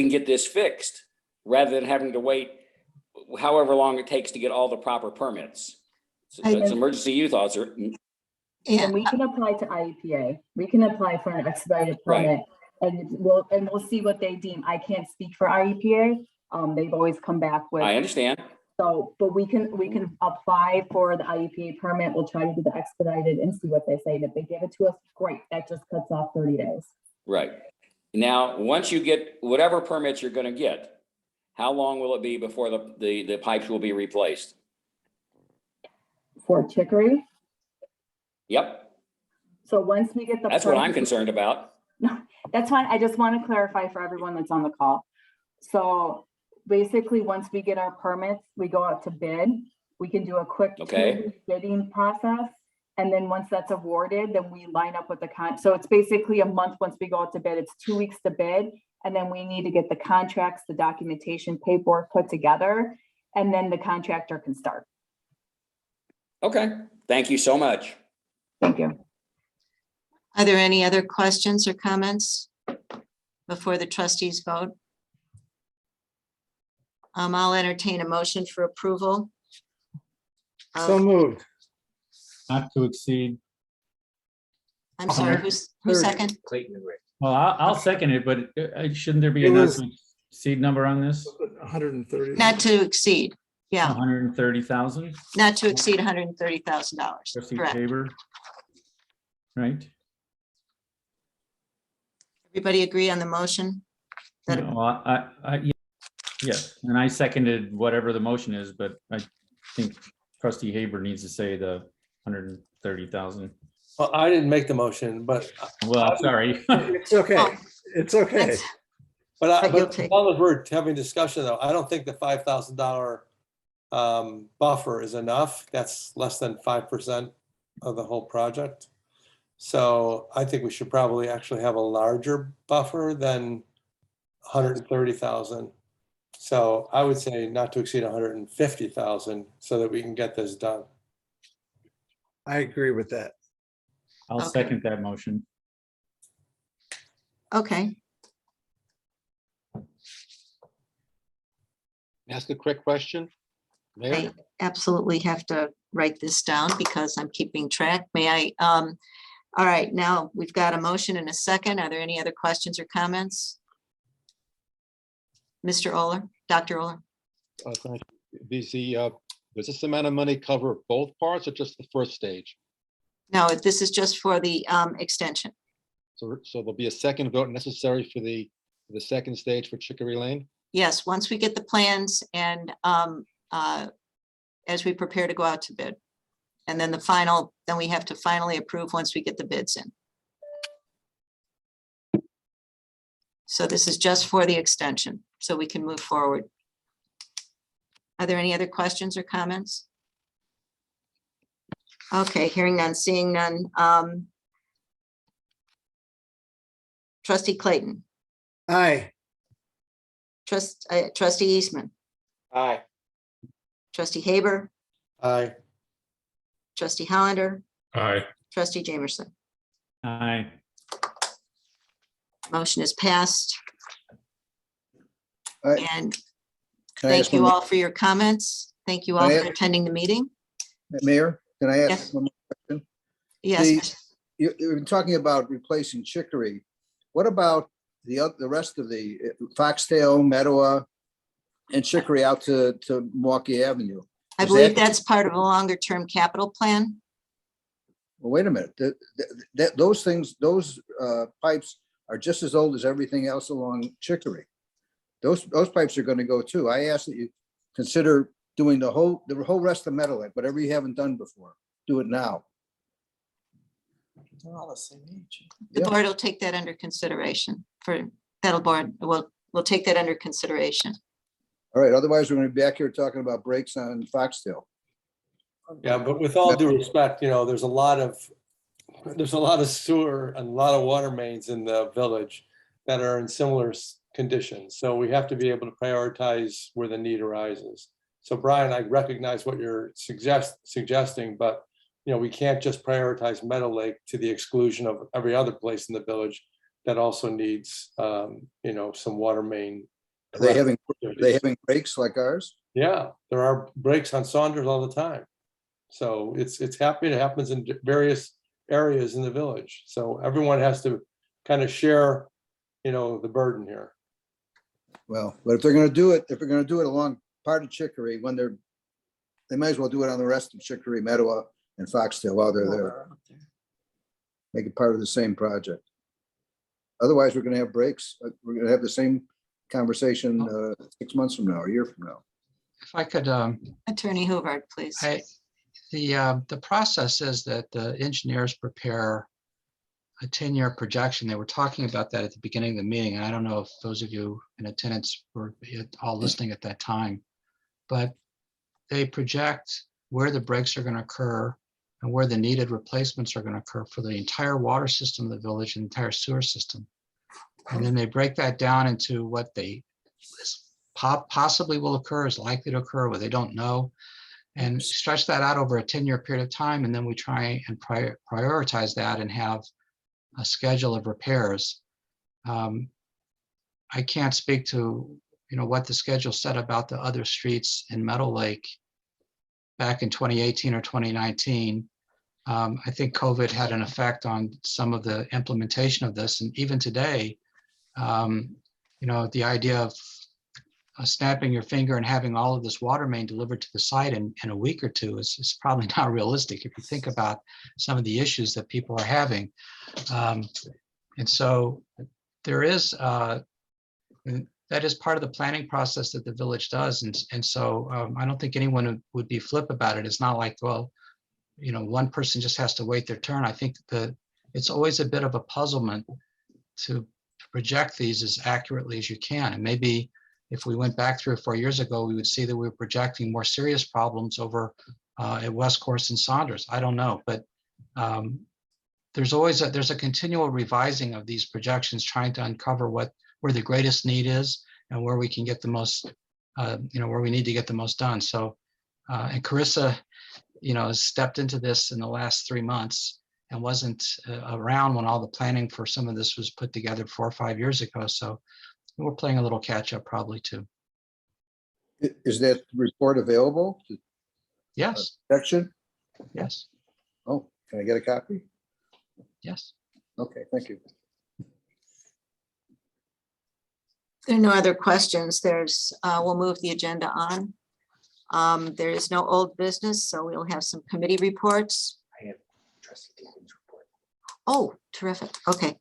get this fixed rather than having to wait however long it takes to get all the proper permits. So it's emergency use author. And we can apply to IEPA. We can apply for an expedited permit, and we'll see what they deem. I can't speak for IEPA. They've always come back with. I understand. So, but we can apply for the IEPA permit. We'll try to do the expedited and see what they say. If they give it to us, great. That just cuts off 30 days. Right. Now, once you get whatever permits you're going to get, how long will it be before the pipes will be replaced? For Chicory. Yep. So once we get the. That's what I'm concerned about. No, that's fine. I just want to clarify for everyone that's on the call. So basically, once we get our permits, we go out to bid. We can do a quick bidding process. And then once that's awarded, then we line up with the so it's basically a month once we go out to bid. It's 2 weeks to bid. And then we need to get the contracts, the documentation, paperwork put together, and then the contractor can start. Okay. Thank you so much. Thank you. Are there any other questions or comments before the trustees vote? I'll entertain a motion for approval. So moved. Not to exceed. I'm sorry, who's second? Clayton and Rick. Well, I'll second it, but shouldn't there be It a not was- to exceed number on this? 130. Not to exceed, yeah, 130,000? not to exceed $130,000, Trustee correct. Tabor? Right? Everybody agree on the motion? That- No, yes, and I seconded whatever the motion is, but I think trustee Haber needs to say the 130,000. Well, I didn't make the motion, but. Well, sorry. It's okay. Oh, It's okay. That's- But you'll as take- long as we're having discussion though, I don't think the $5,000 buffer is enough. That's less than 5% of the whole project. So I think we should probably actually have a larger buffer than 130,000. So I would say not to exceed 150,000 so that we can get this done. I agree with that. I'll Okay. second that motion. Okay, Ask a quick question? Mayor? I absolutely have to write this down because I'm keeping track. May I, all right, now we've got a motion and a second. Are there any other questions or comments? Mr. Oler, Dr. Oler? Thank you. Does this amount of money cover both parts or just the first stage? No, this is just for the extension. So there'll be a second vote necessary for the second stage for Chicory Lane? Yes, once we get the plans and as we prepare to go out to bid. And then then we have to finally approve once we get the bids in. So this is just for the extension, so we can move forward. Are there any other questions or comments? Okay, hearing none, seeing none. Trustee Clayton, Aye. Trustee Eastman, Aye. Trustee Haber, Aye. Trustee Hollander, Aye. Trustee Jamerson. Aye. Motion is passed. All right. And Can I thank ask you one all for your comments. Thank you all Can I for attending the meeting. Mayor, can I Yes. ask one more question? Yes, You've been talking about replacing Chicory. What about the rest of the Foxtail, Meadowa, and Chicory out to Milwaukee Avenue? I Is believe that- that's part of a longer-term capital plan. Well, wait a minute. Those things, those pipes are just as old as everything else along Chicory. Those pipes are going to go too. I ask that you consider doing the whole rest of Meadow Lake, whatever you haven't done before. Do it now. They're all the same age. The Yeah. board will take that under consideration we'll take that under consideration. All right, otherwise we're going to be back here talking about brakes on Foxtail. Yeah, but with all due respect, there's a lot of sewer and a lot of water mains in the village that are in similar conditions. So we have to be able to prioritize where the need arises. So Brian, I recognize what you're suggesting, but we can't just prioritize Meadow Lake to the exclusion of every other place in the village that also needs, some water main. Are they having brakes like ours? Yeah, there are breaks on Saunders all the time. So it's happening. It happens in various areas in the village. So everyone has to kind of share, the burden here. Well, but if they're going to do it, along part of Chicory, they might as well do it on the rest of Chicory, Meadowa, and Foxtail while they're there. Make it part of the same project. Otherwise, we're going to have breaks. We're going to have the same conversation 6 months from now, a year from now. If I could, Attorney Huvard, please. the process is that the engineers prepare a 10-year projection. They were talking about that at the beginning of the meeting, and I don't know if those of you in attendance were all listening at that time, but they project where the breaks are going to occur and where the needed replacements are going to occur for the entire water system of the village and entire sewer system. And then they break that down into what they possibly will occur, is likely to occur, what they don't know, and stretch that out over a 10-year period of time. And then we try and prioritize that and have a schedule of repairs. I can't speak to, what the schedule said about the other streets in Meadow Lake back in 2018 or 2019. I think COVID had an effect on some of the implementation of this. And even today, the idea of snapping your finger and having all of this water main delivered to the site in a week or two is probably not realistic if you think about some of the issues that people are having. And so there is, that is part of the planning process that the village does. And so I don't think anyone would be flip about it. It's not like, well, one person just has to wait their turn. I think that it's always a bit of a puzzlement to project these as accurately as you can. And maybe if we went back 3 or 4 years ago, we would see that we were projecting more serious problems over at West Course and Saunders. I don't know, but there's always there's a continual revising of these projections, trying to uncover where the greatest need is and where we can get the most, where we need to get the most done. So, and Carissa, has stepped into this in the last 3 months and wasn't around when all the planning for some of this was put together 4 or 5 years ago. So we're playing a little catch up probably too. Is that report available? Yes. Section? Yes. Oh, can I get a copy? Yes. Okay, thank you. There are no other questions. We'll move the agenda on. There is no old business, so we'll have some committee reports. I have trustee Deacon's report. Oh, terrific. Okay.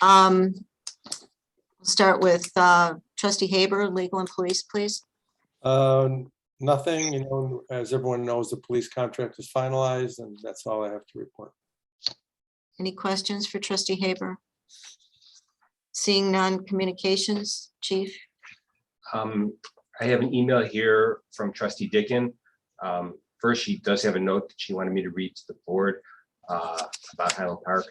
We'll start with trustee Haber, legal and police, please. Nothing, as everyone knows, the police contract is finalized, and that's all I have to report. Any questions for trustee Haber? Seeing none, communications, chief? I have an email here from trustee Deacon. First, she does have a note that she wanted me to read to the board about Highland Park.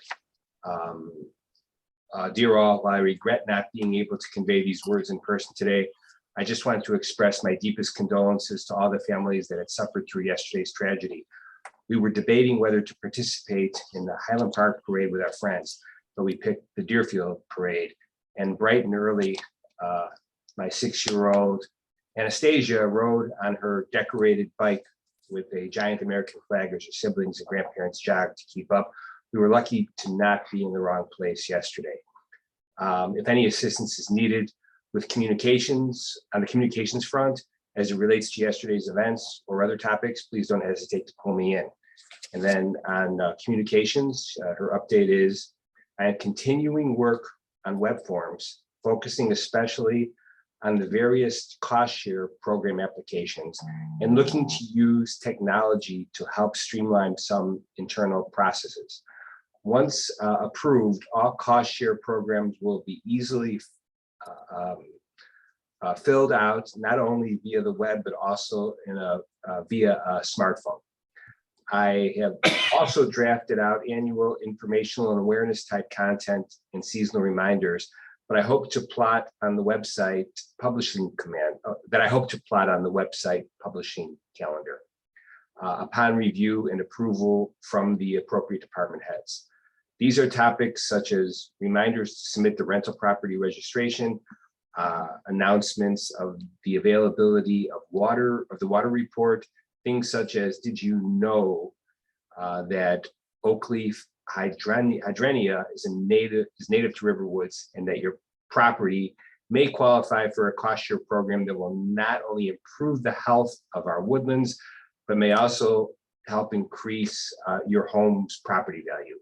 Dear all, while I regret not being able to convey these words in person today, I just wanted to express my deepest condolences to all the families that had suffered through yesterday's tragedy. We were debating whether to participate in the Highland Park parade with our friends, but we picked the Deerfield parade. And bright and early, my 6-year-old Anastasia rode on her decorated bike with a giant American flag as her siblings and grandparents jogged to keep up. We were lucky to not be in the wrong place yesterday. If any assistance is needed with communications on the communications front as it relates to yesterday's events or other topics, please don't hesitate to pull me in. And then on communications, her update is, I am continuing work on web forms, focusing especially on the various cost share program applications and looking to use technology to help streamline some internal processes. Once approved, all cost share programs will be easily filled out, not only via the web, but also via a smartphone. I have also drafted out annual informational and awareness type content and seasonal reminders, but I hope to plot on the website publishing command that I hope to plot on the website publishing calendar upon review and approval from the appropriate department heads. These are topics such as reminders to submit the rental property registration, announcements of the availability of the water report, things such as, did you know that oak leaf hydrenia is native to Riverwoods, and that your property may qualify for a cost share program that will not only improve the health of our woodlands, but may also help increase your home's property value.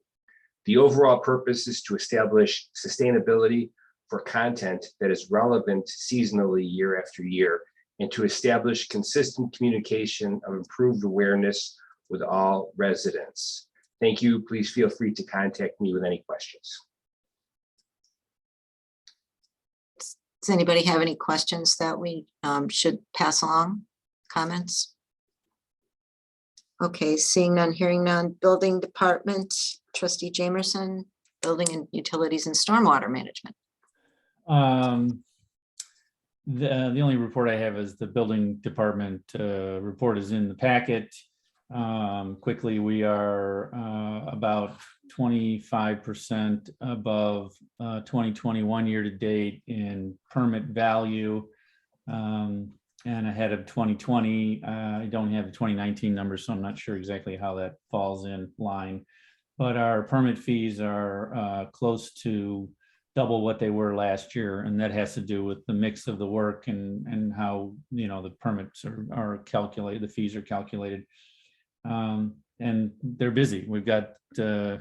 The overall purpose is to establish sustainability for content that is relevant seasonally year after year, and to establish consistent communication of improved awareness with all residents. Thank you. Please feel free to contact me with any questions. Does anybody have any questions that we should pass along? Comments? Okay, seeing none, hearing none. Building department, trustee Jamerson, building and utilities and stormwater management. The only report I have is the building department report is in the packet. Quickly, we are about 25% above 2021 year to date in permit value. and ahead of 2020. I don't have the 2019 numbers, so I'm not sure exactly how that falls in line. But our permit fees are close to double what they were last year, and that has to do with the mix of the work and how, you know, the permits are calculated, the fees are calculated. And they're busy. We've got at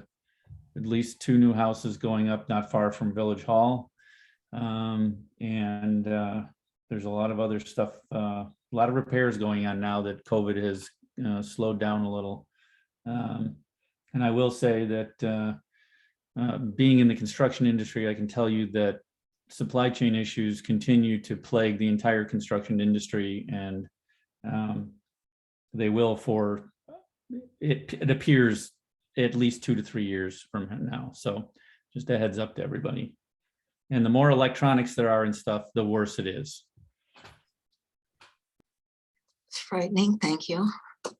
least 2 new houses going up not far from Village Hall. There's a lot of other stuff, a lot of repairs going on now that COVID has slowed down a little. And I will say that being in the construction industry, I can tell you that supply chain issues continue to plague the entire construction industry, and they will for, it appears, at least 2 to 3 years from now. So just a heads up to everybody. And the more electronics there are and stuff, the worse it is. It's frightening. Thank you.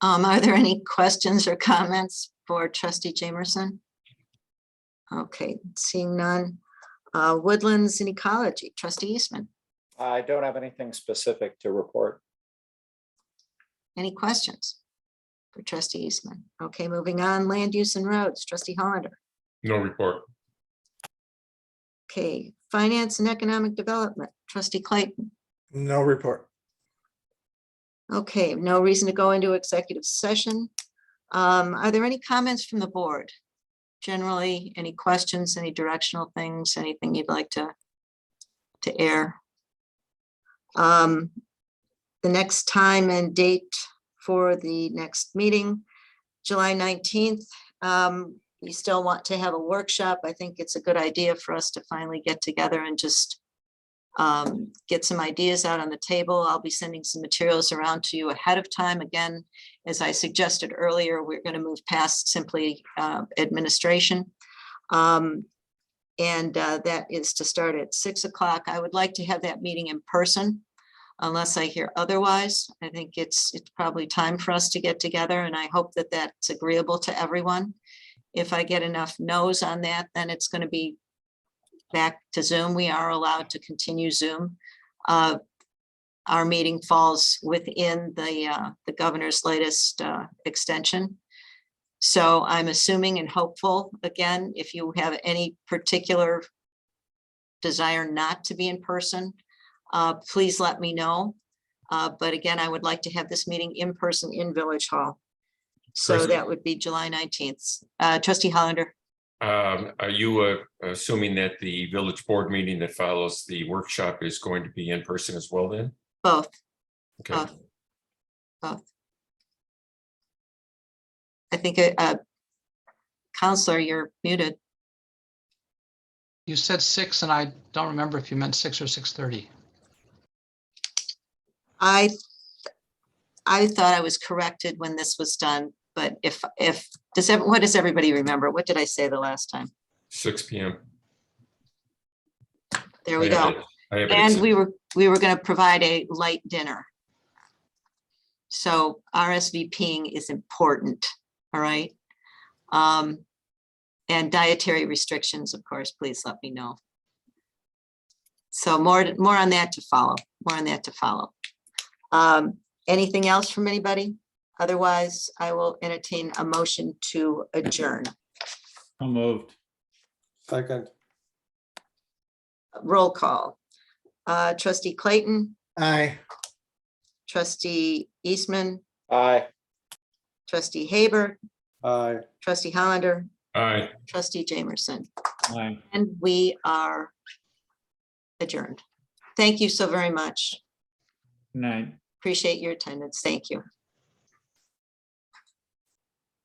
Are there any questions or comments for Trustee Jamerson? Okay, seeing none. Woodlands and Ecology, Trustee Eastman. I don't have anything specific to report. Any questions for Trustee Eastman? Okay, moving on. Land Use and Roads, Trustee Hollander. No report. Okay, Finance and Economic Development, Trustee Clayton. No report. Okay, no reason to go into executive session. Are there any comments from the board? Generally, any questions, any directional things, anything you'd like to air? The next time and date for the next meeting, July 19th. We still want to have a workshop. I think it's a good idea for us to finally get together and just get some ideas out on the table. I'll be sending some materials around to you ahead of time. Again, as I suggested earlier, we're going to move past simply administration. That is to start at 6 o'clock. I would like to have that meeting in person unless I hear otherwise. I think it's probably time for us to get together, and I hope that that's agreeable to everyone. If I get enough no's on that, then it's going to be back to Zoom. We are allowed to continue Zoom. Our meeting falls within the governor's latest extension. So I'm assuming and hopeful, again, if you have any particular desire not to be in person, please let me know. But again, I would like to have this meeting in person in Village Hall. So President. that would be July 19th. Trustee Hollander. Are you assuming that the village board meeting that follows the workshop is going to be in person as well then? Both. Okay. Both. I think, Counselor, you're muted. You said 6, and I don't remember if you meant 6 or 6:30. I thought I was corrected when this was done, but what does everybody remember? What did I say the last time? 6 p.m. There we I have go. it- I have it And accepted. we were going to provide a light dinner. So RSVPing is important, all right? And dietary restrictions, of course, please let me know. So more on that to follow, Anything else from anybody? Otherwise, I will entertain a motion to adjourn. So moved. Second. Roll call. Trustee Clayton, Aye. Trustee Eastman, Aye. Trustee Haber, Aye. Trustee Hollander, Aye. Trustee Jamerson, Aye. and we are adjourned. Thank you so very much. Good night. Appreciate your attendance. Thank you.